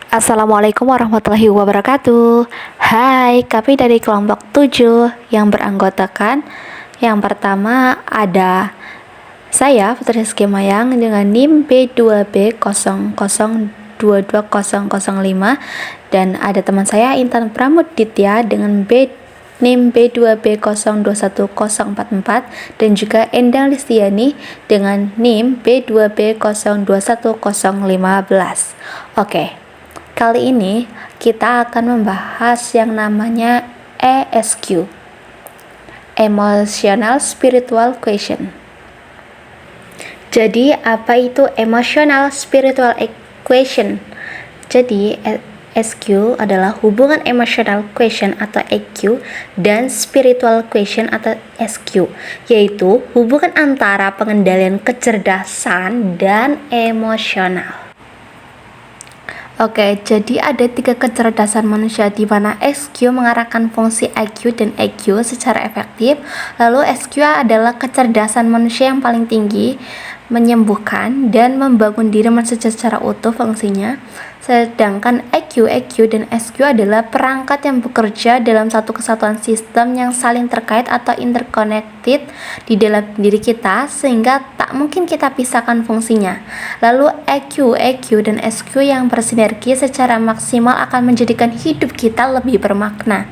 Assalamualaikum warahmatullahi wabarakatuh. Hai, kami dari kelompok 7 yang beranggotakan. Yang pertama ada saya, Putri Rizky Mayang, dengan NIM B2B00220005, dan ada teman saya Intan Pramuditya dengan NIM B2B021044, dan juga Endang Listiani dengan NIM B2B021015. Oke. Kali ini kita akan membahas yang namanya ESQ, Emotional Spiritual Question. Jadi, apa itu Emotional Spiritual Equation? Jadi, ESQ adalah hubungan Emotional Question atau EQ dan Spiritual Question atau SQ, yaitu hubungan antara pengendalian kecerdasan dan emosional. Oke, jadi ada 3 kecerdasan manusia di mana SQ mengarahkan fungsi IQ dan EQ secara efektif. Lalu SQ adalah kecerdasan manusia yang paling tinggi, menyembuhkan dan membangun diri manusia secara utuh fungsinya. Sedangkan EQ dan SQ adalah perangkat yang bekerja dalam satu kesatuan sistem yang saling terkait atau interconnected di dalam diri kita, sehingga tak mungkin kita pisahkan fungsinya. Lalu EQ dan SQ yang bersinergi secara maksimal akan menjadikan hidup kita lebih bermakna.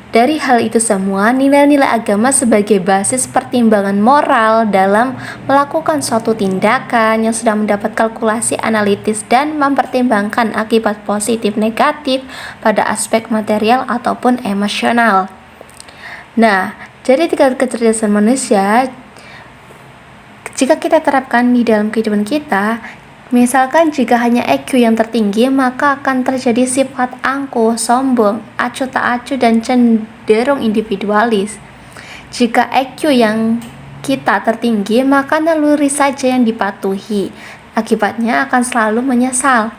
Dari hal itu semua, nilai-nilai agama sebagai basis pertimbangan moral dalam melakukan suatu tindakan yang sudah mendapat kalkulasi analitis dan mempertimbangkan akibat positif negatif pada aspek material ataupun emosional. Nah, jadi 3 kecerdasan manusia jika kita terapkan di dalam kehidupan kita, misalkan jika hanya EQ yang tertinggi, maka akan terjadi sifat angkuh, sombong, acuh tak acuh, dan cenderung individualis. Jika EQ yang kita tertinggi, maka naluri saja yang dipatuhi. Akibatnya akan selalu menyesal.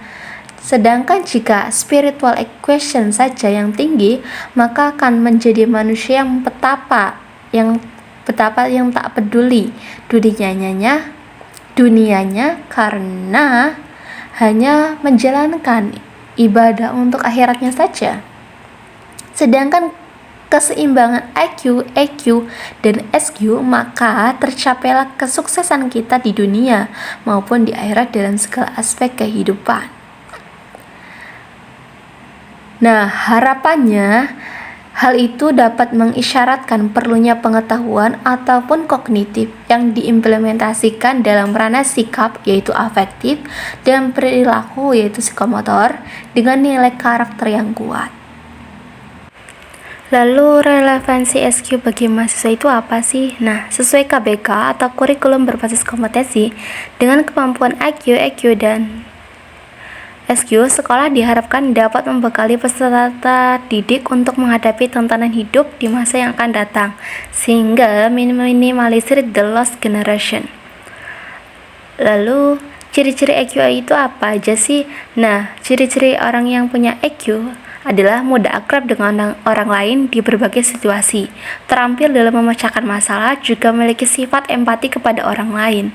Sedangkan jika spiritual equation saja yang tinggi, maka akan menjadi manusia yang betapa yang tak peduli dunianya karena hanya menjalankan ibadah untuk akhiratnya saja. Sedangkan keseimbangan IQ, EQ, dan SQ, maka tercapailah kesuksesan kita di dunia maupun di akhirat dalam segala aspek kehidupan. Nah, harapannya hal itu dapat mengisyaratkan perlunya pengetahuan ataupun kognitif yang diimplementasikan dalam ranah sikap, yaitu afektif, dan perilaku, yaitu psikomotor, dengan nilai karakter yang kuat. Lalu relevansi SQ bagi mahasiswa itu apa sih? Nah, sesuai KBK atau kurikulum berbasis kompetensi, dengan kemampuan IQ, EQ, dan SQ, sekolah diharapkan dapat membekali peserta didik untuk menghadapi tantangan hidup di masa yang akan datang, sehingga minimalisir the lost generation. Lalu, ciri-ciri EQ itu apa aja sih? Nah, ciri-ciri orang yang punya EQ adalah mudah akrab dengan orang lain di berbagai situasi, terampil dalam memecahkan masalah, juga memiliki sifat empati kepada orang lain.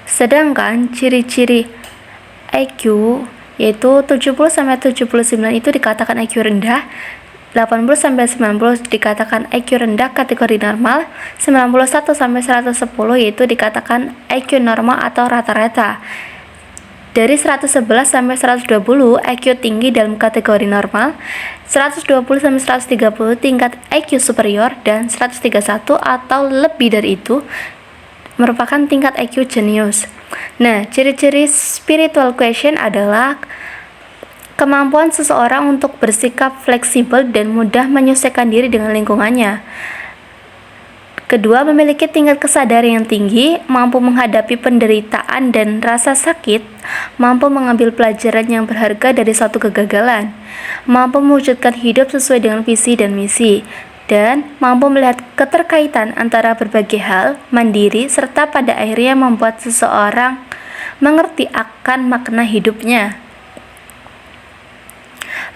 Sedangkan ciri-ciri IQ yaitu 70-79 itu dikatakan IQ rendah, 80-90 dikatakan IQ rendah kategori normal, 91-110 yaitu dikatakan IQ normal atau rata-rata. Dari 111-120 IQ tinggi dalam kategori normal, 120-130 tingkat IQ superior, dan 131 atau lebih dari itu merupakan tingkat IQ jenius. Nah, ciri-ciri spiritual question adalah kemampuan seseorang untuk bersikap fleksibel dan mudah menyesuaikan diri dengan lingkungannya. Kedua, memiliki tingkat kesadaran yang tinggi, mampu menghadapi penderitaan dan rasa sakit, mampu mengambil pelajaran yang berharga dari suatu kegagalan, mampu mewujudkan hidup sesuai dengan visi dan misi, dan mampu melihat keterkaitan antara berbagai hal, mandiri, serta pada akhirnya membuat seseorang mengerti akan makna hidupnya.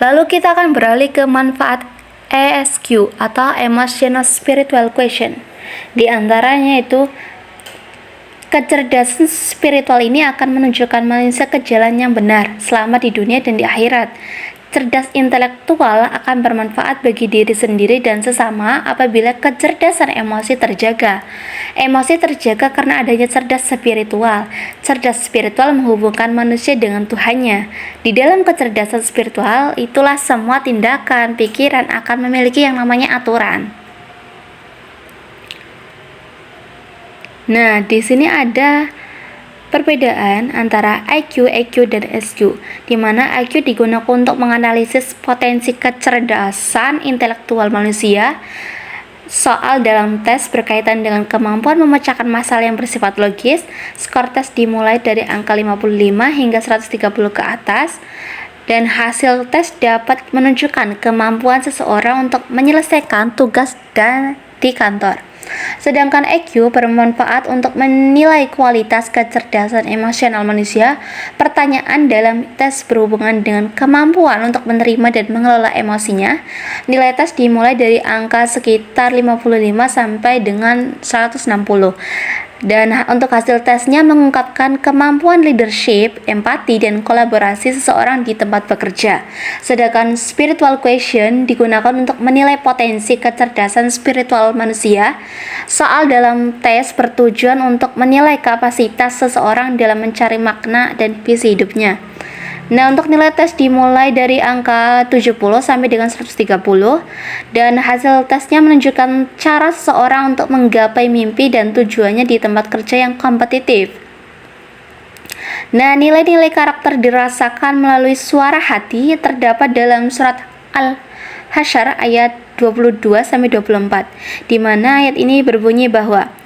Lalu kita akan beralih ke manfaat ESQ atau Emotional Spiritual Question. Di antaranya itu Kecerdasan spiritual ini akan menunjukkan manusia ke jalan yang benar selama di dunia dan di akhirat. Cerdas intelektual akan bermanfaat bagi diri sendiri dan sesama apabila kecerdasan emosi terjaga. Emosi terjaga karena adanya cerdas spiritual. Cerdas spiritual menghubungkan manusia dengan Tuhannya. Di dalam kecerdasan spiritual, itulah semua tindakan, pikiran akan memiliki yang namanya aturan. Nah, di sini ada perbedaan antara IQ, EQ, dan SQ, di mana IQ digunakan untuk menganalisis potensi kecerdasan intelektual manusia. Soal dalam tes berkaitan dengan kemampuan memecahkan masalah yang bersifat logis. Skor tes dimulai dari angka 55 hingga 130 ke atas, dan hasil tes dapat menunjukkan kemampuan seseorang untuk menyelesaikan tugas di kantor. Sedangkan EQ bermanfaat untuk menilai kualitas kecerdasan emosional manusia. Pertanyaan dalam tes berhubungan dengan kemampuan untuk menerima dan mengelola emosinya. Nilai tes dimulai dari angka sekitar 55 sampai dengan 160. Dan untuk hasil tesnya mengungkapkan kemampuan leadership, empati, dan kolaborasi seseorang di tempat bekerja. Sedangkan spiritual question digunakan untuk menilai potensi kecerdasan spiritual manusia. Soal dalam tes bertujuan untuk menilai kapasitas seseorang dalam mencari makna dan visi hidupnya. Nah, untuk nilai tes dimulai dari angka 70 sampai dengan 130, dan hasil tesnya menunjukkan cara seseorang untuk menggapai mimpi dan tujuannya di tempat kerja yang kompetitif. Nah, nilai-nilai karakter dirasakan melalui suara hati terdapat dalam surat Al-Hasyr ayat 22 sampai 24, di mana ayat ini berbunyi bahwa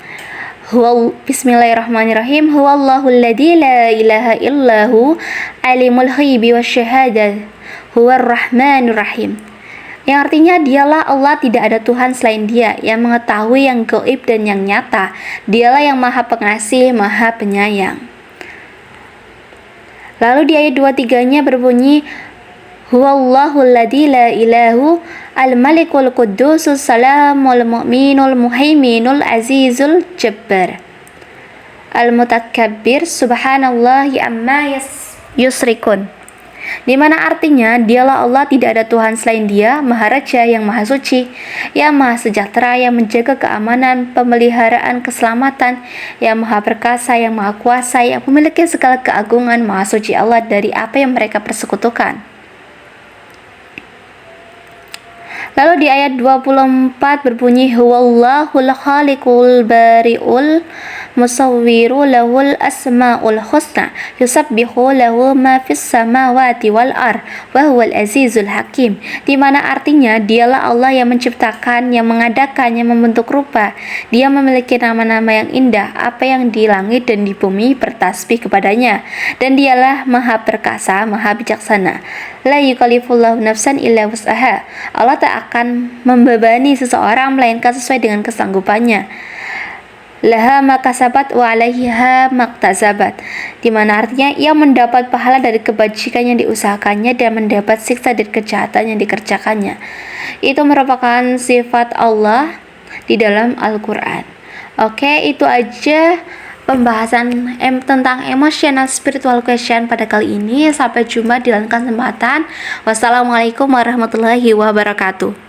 Bismillahirrahmanirrahim. Huwallahu alladzi la ilaha illahu alimul ghaibi wasyahadah huwar rahmanur rahim. Yang artinya dialah Allah, tidak ada Tuhan selain Dia yang mengetahui yang gaib dan yang nyata. Dialah yang Maha Pengasih, Maha Penyayang. Lalu di ayat 23-nya berbunyi Huwallahu alladzi la ilahu al-malikul quddusus salamul mu'minul muhaiminul azizul jabbar al-mutakabbir subhanallahi amma yusrikun. Di mana artinya dialah Allah, tidak ada Tuhan selain Dia, Maha Raja yang Maha Suci, yang Maha Sejahtera, yang menjaga keamanan, pemeliharaan keselamatan, yang Maha Perkasa, yang Maha Kuasa, yang memiliki segala keagungan. Maha Suci Allah dari apa yang mereka persekutukan. Lalu di ayat 24 berbunyi Huwallahul khaliqul bari'ul musawwiru lahul asma'ul husna yusabbihu lahu ma fis samawati wal ar wa huwal azizul hakim. Di mana artinya dialah Allah yang menciptakan, yang mengadakan, yang membentuk rupa. Dia memiliki nama-nama yang indah, apa yang di langit dan di bumi bertasbih kepadanya, dan dialah Maha Perkasa, Maha Bijaksana. La yukallifullahu nafsan illa wus'aha. Allah tak akan membebani seseorang melainkan sesuai dengan kesanggupannya. Laha makasabat wa alaiha maktasabat. Di mana artinya ia mendapat pahala dari kebajikan yang diusahakannya dan mendapat siksa dari kejahatan yang dikerjakannya. Itu merupakan sifat Allah di dalam Al-Quran. Oke, itu aja pembahasan tentang emotional spiritual question pada kali ini. Sampai jumpa di lain kesempatan. Wassalamualaikum warahmatullahi wabarakatuh.